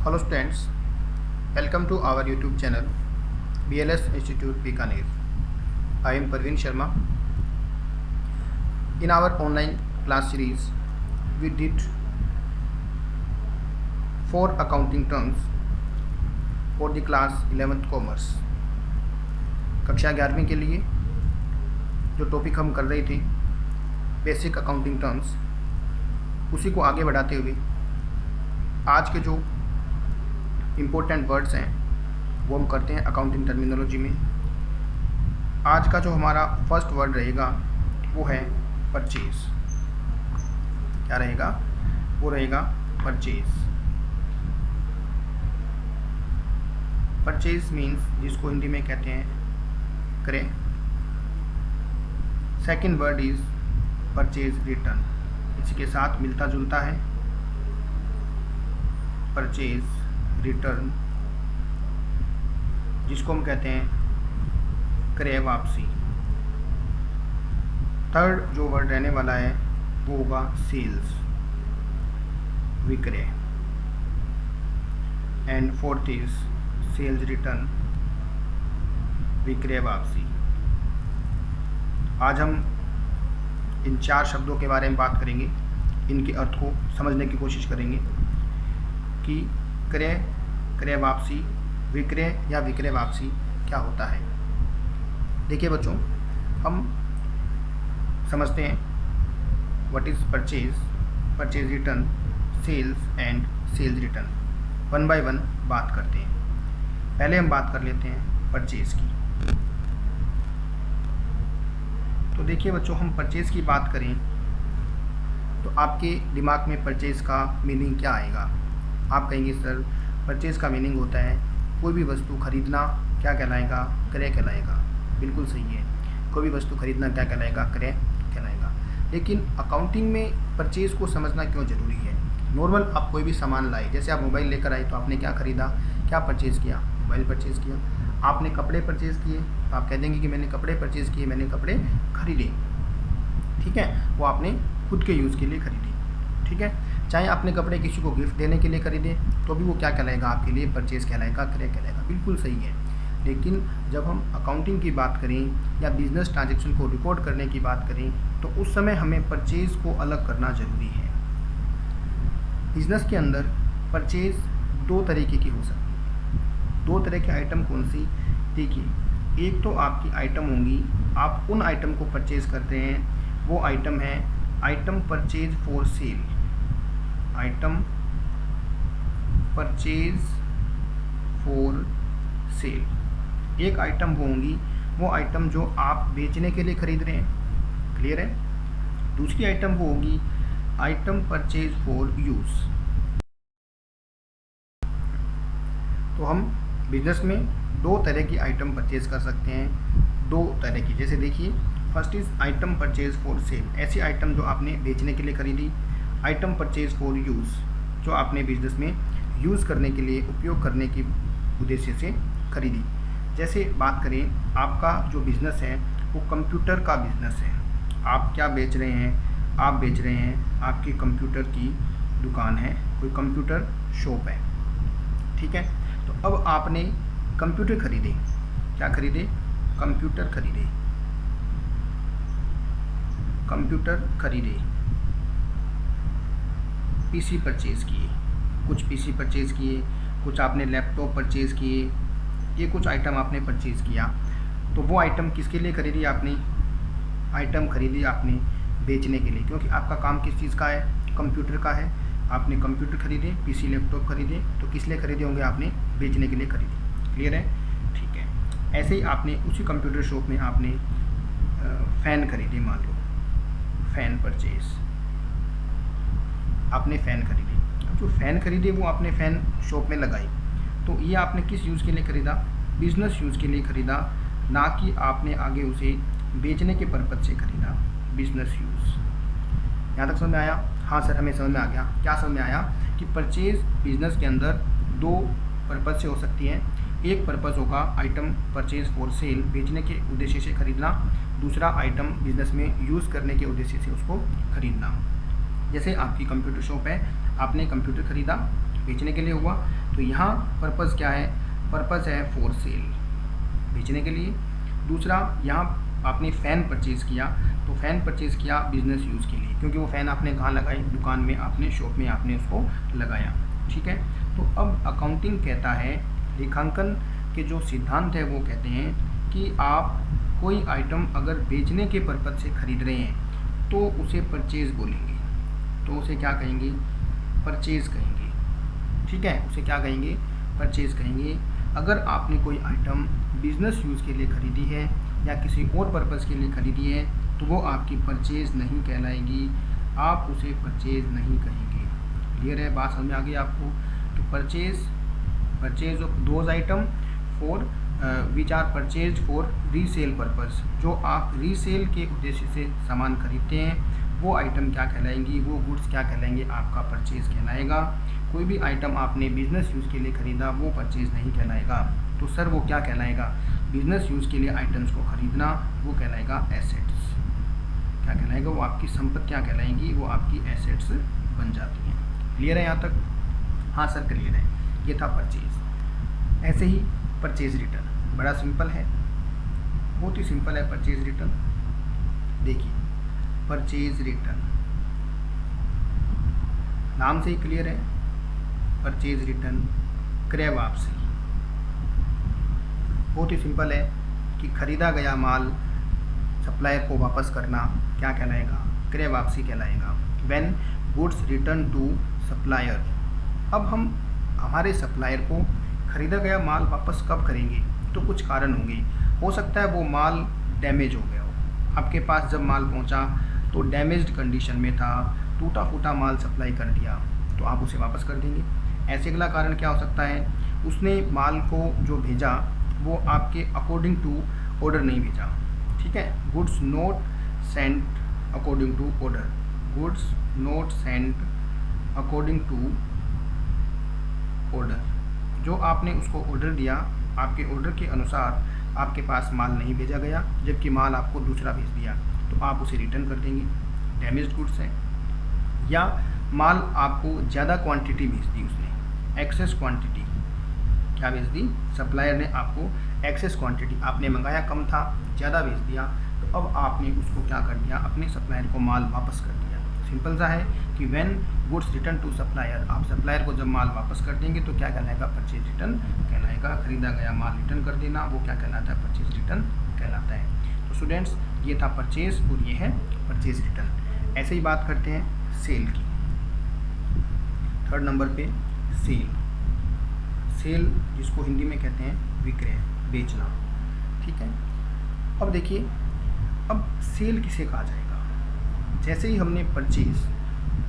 Hello students, welcome to our YouTube channel BLS Institute Bikaner. I am Parveen Sharma. In our online class series, we did 4 accounting terms for the class 11th Commerce. कक्षा 11वीं के लिए जो topic हम कर रहे थे basic accounting terms, उसी को आगे बढ़ाते हुए आज के जो इम्पोर्टेंट वर्ड्स हैं वो हम करते हैं अकाउंटिंग टर्मिनोलॉजी में। आज का जो हमारा फर्स्ट वर्ड रहेगा वो है परचेज। क्या रहेगा? वो रहेगा परचेज। परचेज मीन्स जिसको हिंदी में कहते हैं क्रय। Second word is purchase return, इसी के साथ मिलता जुलता है परचेज रिटर्न, जिसको हम कहते हैं क्रय वापसी। थर्ड जो वर्ड रहने वाला है वो होगा सेल्स, विक्रय। And fourth is sales return, विक्रय वापसी। आज हम इन 4 शब्दों के बारे में बात करेंगे, इनके अर्थ को समझने की कोशिश करेंगे कि क्रय, क्रय वापसी, विक्रय या विक्रय वापसी क्या होता है। देखिए बच्चों, हम समझते हैं what is purchase, purchase return, sales and sales return. One by one बात करते हैं। पहले हम बात कर लेते हैं परचेज की। तो देखिए बच्चों, हम परचेज की बात करें तो आपके दिमाग में परचेज का मीनिंग क्या आएगा? आप कहेंगे सर परचेज का मीनिंग होता है कोई भी वस्तु खरीदना, क्या कहलाएगा? क्रय कहलाएगा। बिल्कुल सही है, कोई भी वस्तु खरीदना क्या कहलाएगा? क्रय कहलाएगा। लेकिन अकाउंटिंग में परचेज को समझना क्यों ज़रूरी है? नॉर्मल आप कोई भी सामान लाए, जैसे आप मोबाइल लेकर आए तो आपने क्या खरीदा? क्या परचेज़ किया? मोबाइल परचेज़ किया। आपने कपड़े परचेज़ किए तो आप कह देंगे कि मैंने कपड़े परचेज़ किए, मैंने कपड़े खरीदे। ठीक है, वो आपने खुद के यूज़ के लिए खरीदे। ठीक है, चाहे आपने कपड़े किसी को गिफ्ट देने के लिए खरीदे तो भी वो क्या कहलाएगा? आपके लिए परचेज़ कहलाएगा, क्रय कहलाएगा। बिल्कुल सही है। लेकिन जब हम अकाउंटिंग की बात करें या बिजनेस ट्रांजैक्शन को रिकॉर्ड करने की बात करें तो उस समय हमें परचेज़ को अलग करना ज़रूरी है। बिजनेस के अंदर परचेज़ 2 तरीके की हो सकती है। 2 तरह के आइटम कौन सी? देखिए, एक तो आपकी आइटम होंगी, आप उन आइटम को परचेज़ करते हैं, वो आइटम है item purchase for sale. Item purchase for sale एक आइटम वो होंगी, वो आइटम जो आप बेचने के लिए खरीद रहे हैं। क्लियर है? दूसरी आइटम वो होगी आइटम परचेज फॉर यूज़। तो हम बिजनेस में 2 तरह की आइटम परचेज कर सकते हैं। 2 तरह की, जैसे देखिए, first is item purchase for sale, ऐसी आइटम जो आपने बेचने के लिए खरीदी। आइटम परचेज फॉर यूज़, जो आपने बिजनेस में यूज़ करने के लिए, उपयोग करने की उद्देश्य से खरीदी। जैसे बात करें, आपका जो बिज़नेस है वो कंप्यूटर का बिज़नेस है। आप क्या बेच रहे हैं? आप बेच रहे हैं आपकी कंप्यूटर की दुकान है, कोई कंप्यूटर शॉप है। ठीक है, तो अब आपने कंप्यूटर खरीदे। क्या खरीदे? कंप्यूटर खरीदे। कंप्यूटर खरीदे, पीसी परचेज़ किए, कुछ पीसी परचेज़ किए, कुछ आपने लैपटॉप परचेज़ किए, ये कुछ आइटम आपने परचेज़ किया। तो वो आइटम किसके लिए खरीदी आपने? आइटम खरीदी आपने बेचने के लिए, क्योंकि आपका काम किस चीज़ का है? कंप्यूटर का है। आपने कंप्यूटर खरीदे, पीसी लैपटॉप खरीदे, तो किस लिए खरीदे होंगे? आपने बेचने के लिए खरीदे। क्लियर है? ठीक है। ऐसे ही आपने उसी कंप्यूटर शॉप में आपने फ़ैन खरीदे। मान लो फ़ैन परचेज़, आपने फ़ैन खरीदी। अब जो फ़ैन खरीदे वो आपने फ़ैन शॉप में लगाई, तो ये आपने किस यूज़ के लिए खरीदा? बिजनेस यूज़ के लिए खरीदा, ना कि आपने आगे उसे बेचने के पर्पज़ से खरीदा। Business use. यहाँ तक समझ में आया? हाँ सर, हमें समझ में आ गया। क्या समझ में आया? कि परचेज़ बिजनेस के अंदर 2 पर्पज़ से हो सकती है। एक पर्पज़ होगा आइटम परचेज फॉर सेल, बेचने के उद्देश्य से खरीदना। दूसरा आइटम बिजनेस में यूज़ करने के उद्देश्य से उसको खरीदना। जैसे आपकी कंप्यूटर शॉप है, आपने कंप्यूटर खरीदा, बेचने के लिए हुआ। तो यहाँ पर्पज़ क्या है, पर्पज़ है फॉर सेल, बेचने के लिए। दूसरा, यहाँ आपने फ़ैन परचेज़ किया, तो फ़ैन परचेज़ किया बिज़नेस यूज़ के लिए, क्योंकि वो फ़ैन आपने कहाँ लगाई, दुकान में आपने, शॉप में आपने उसको लगाया। ठीक है, तो अब अकाउंटिंग कहता है, लेखांकन के जो सिद्धांत है वो कहते हैं कि आप कोई आइटम अगर बेचने के पर्पज़ से ख़रीद रहे हैं तो उसे परचेज़ बोलेंगे, तो उसे क्या कहेंगे, परचेज़ कहेंगे। ठीक है, उसे क्या कहेंगे, परचेज़ कहेंगे। अगर आपने कोई आइटम बिज़नेस यूज़ के लिए ख़रीदी है या किसी और पर्पज़ के लिए ख़रीदी है तो वो आपकी परचेज़ नहीं कहलाएगी, आप उसे परचेज़ नहीं कहेंगे। क्लियर है, बात समझ में आ गई आपको। तो purchase of those item for which are purchase for resale purpose, जो आप रीसेल के उद्देश्य से सामान खरीदते हैं वो आइटम क्या कहलाएंगी, वो गुड्स क्या कहलाएंगे, आपका परचेज़ कहलाएगा। कोई भी आइटम आपने बिज़नेस यूज़ के लिए ख़रीदा वो परचेज़ नहीं कहलाएगा। तो सर वो क्या कहलाएगा, बिज़नेस यूज़ के लिए आइटम्स को ख़रीदना वो कहलाएगा एसेट्स। क्या कहलाएगा, वो आपकी संपत्तियाँ कहलाएंगी, वो आपकी एसेट्स बन जाती हैं। क्लियर है यहाँ तक? हाँ सर क्लियर है। ये था परचेज़। ऐसे ही परचेज़ रिटर्न बड़ा सिंपल है, बहुत ही सिंपल है परचेज़ रिटर्न। देखिए परचेज़ रिटर्न नाम से ही क्लियर है, परचेज़ रिटर्न क्रय वापसी। बहुत ही सिंपल है कि ख़रीदा गया माल सप्लायर को वापस करना क्या कहलाएगा, क्रय वापसी कहलाएगा। When goods return to supplier, अब हम हमारे सप्लायर को ख़रीदा गया माल वापस कब करेंगे, तो कुछ कारण होंगे। हो सकता है वो माल डैमेज हो गया हो, आपके पास जब माल पहुंचा तो डैमेज्ड कंडीशन में था, टूटा फूटा माल सप्लाई कर दिया, तो आप उसे वापस कर देंगे। ऐसे अगला कारण क्या हो सकता है, उसने माल को जो भेजा वो आपके अकॉर्डिंग टू ऑर्डर नहीं भेजा। ठीक है, goods not sent according to order, goods not sent according to order, जो आपने उसको ऑर्डर दिया आपके ऑर्डर के अनुसार आपके पास माल नहीं भेजा गया, जबकि माल आपको दूसरा भेज दिया, तो आप उसे रिटर्न कर देंगे, डैमेज्ड गुड्स है। या माल आपको ज़्यादा क्वांटिटी भेज दी उसने, एक्सेस क्वांटिटी, क्या भेज दी, सप्लायर ने आपको एक्सेस क्वांटिटी, आपने मंगाया कम था ज़्यादा भेज दिया, तो अब आपने उसको क्या कर दिया, अपने सप्लायर को माल वापस कर दिया। सिंपल सा है कि when goods return to supplier, आप सप्लायर को जब माल वापस कर देंगे तो क्या कहलाएगा, परचेज रिटर्न कहलाएगा। खरीदा गया माल रिटर्न कर देना वो क्या कहलाता है, परचेज रिटर्न कहलाता है। तो स्टूडेंट्स ये था परचेज और ये है परचेज रिटर्न। ऐसे ही बात करते हैं सेल की। थर्ड नंबर पे सेल, सेल जिसको हिंदी में कहते हैं विक्रय, बेचना। ठीक है, अब देखिए अब सेल किसे कहा जाएगा। जैसे ही हमने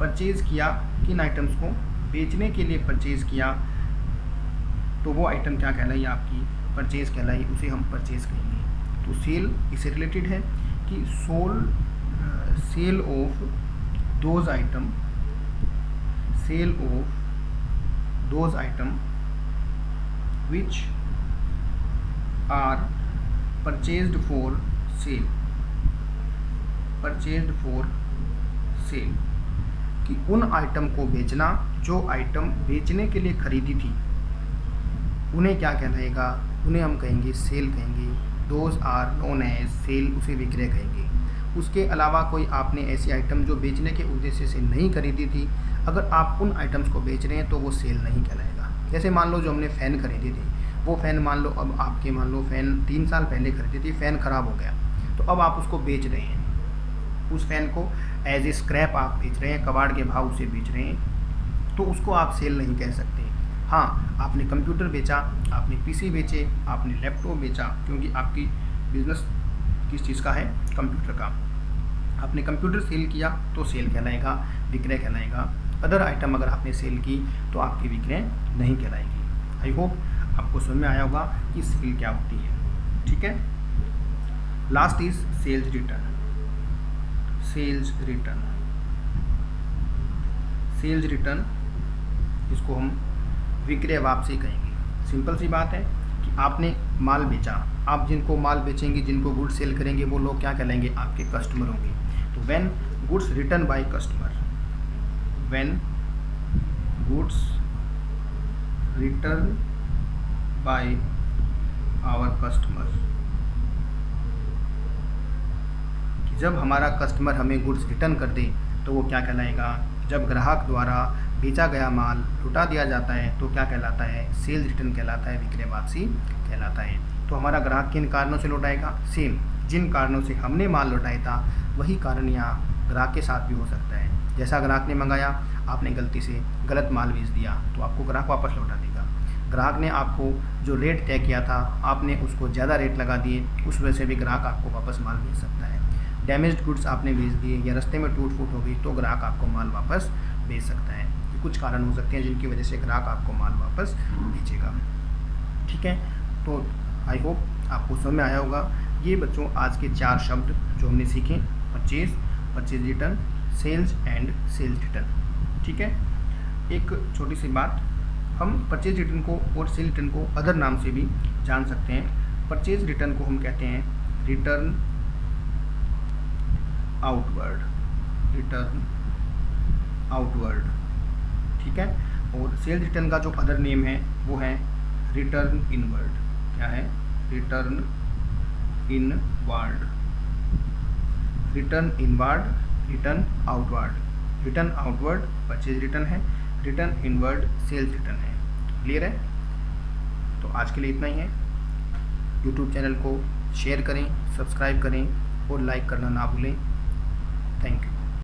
परचेज़ किया, किन आइटम्स को बेचने के लिए परचेज़ किया, तो वो आइटम क्या कहलाई, आपकी परचेज़ कहलाई, उसे हम परचेज़ कहेंगे। तो सेल इससे रिलेटेड है कि sale of those item, sale of those item which are purchased for sale, purchased for sale, कि उन आइटम को बेचना जो आइटम बेचने के लिए खरीदी थी, उन्हें क्या कहलाएगा, उन्हें हम कहेंगे सेल कहेंगे। Those are known as sale, उसे विक्रय कहेंगे। उसके अलावा कोई आपने ऐसी आइटम जो बेचने के उद्देश्य से नहीं खरीदी थी, अगर आप उन आइटम्स को बेच रहे हैं तो वो सेल नहीं कहलाएगा। जैसे मान लो जो हमने फ़ैन खरीदी थी, वो फ़ैन मान लो अब आपके, मान लो फ़ैन 3 साल पहले खरीदी थी, फ़ैन ख़राब हो गया, तो अब आप उसको बेच रहे हैं, उस फ़ैन को एज ए स्क्रैप आप बेच रहे हैं, कबाड़ के भाव उसे बेच रहे हैं, तो उसको आप सेल नहीं कह सकते। हाँ, आपने कंप्यूटर बेचा, आपने पीसी बेचे, आपने लैपटॉप बेचा, क्योंकि आपकी बिज़नेस किस चीज़ का है, कंप्यूटर का, आपने कंप्यूटर सेल किया तो सेल कहलाएगा, विक्रय कहलाएगा। अदर आइटम अगर आपने सेल की तो आपकी विक्रय नहीं कहलाएगी। आई होप आपको समझ में आया होगा कि सेल क्या होती है। ठीक है, last is sales return. Sales return, sales return इसको हम विक्रय वापसी कहेंगे। सिंपल सी बात है कि आपने माल बेचा, आप जिनको माल बेचेंगे, जिनको गुड्स सेल करेंगे, वो लोग क्या कहलाएंगे, आपके कस्टमर होंगे। तो when goods return by customer, when goods return by our customer, कि जब हमारा कस्टमर हमें गुड्स रिटर्न कर दे तो वो क्या कहलाएगा, जब ग्राहक द्वारा बेचा गया माल लौटा दिया जाता है तो क्या कहलाता है, सेल्स रिटर्न कहलाता है, विक्रय वापसी कहलाता है। तो हमारा ग्राहक किन कारणों से लौटाएगा, सेम जिन कारणों से हमने माल लौटाया था वही कारण यहाँ ग्राहक के साथ भी हो सकता है। जैसा ग्राहक ने मंगाया, आपने गलती से गलत माल बेच दिया तो आपको ग्राहक वापस लौटा देगा। ग्राहक ने आपको जो रेट तय किया था आपने उसको ज़्यादा रेट लगा दिए, उस वजह से भी ग्राहक आपको वापस माल बेच सकता है। डैमेज्ड गुड्स आपने बेच दिए या रास्ते में टूट फूट हो गई तो ग्राहक आपको माल वापस बेच सकता है। ये कुछ कारण हो सकते हैं जिनकी वजह से ग्राहक आपको माल वापस बेचेगा। ठीक है, तो आई होप आपको समझ में आया होगा। ये बच्चों आज के 4 शब्द जो हमने सीखे, purchase, purchase return, sales and sales return. ठीक है, एक छोटी सी बात, हम परचेज रिटर्न को और सेल रिटर्न को अदर नाम से भी जान सकते हैं। परचेज रिटर्न को हम कहते हैं रिटर्न आउटवर्ड, रिटर्न आउटवर्ड। ठीक है, और सेल्स रिटर्न का जो अदर नेम है वो है रिटर्न इनवर्ड। क्या है, return inward, return inward, return outward. Return outward purchase return है, रिटर्न इनवर्ड सेल्स रिटर्न है। क्लियर है? तो आज के लिए इतना ही है। यूट्यूब चैनल को शेयर करें, सब्सक्राइब करें और लाइक करना ना भूलें। Thank you.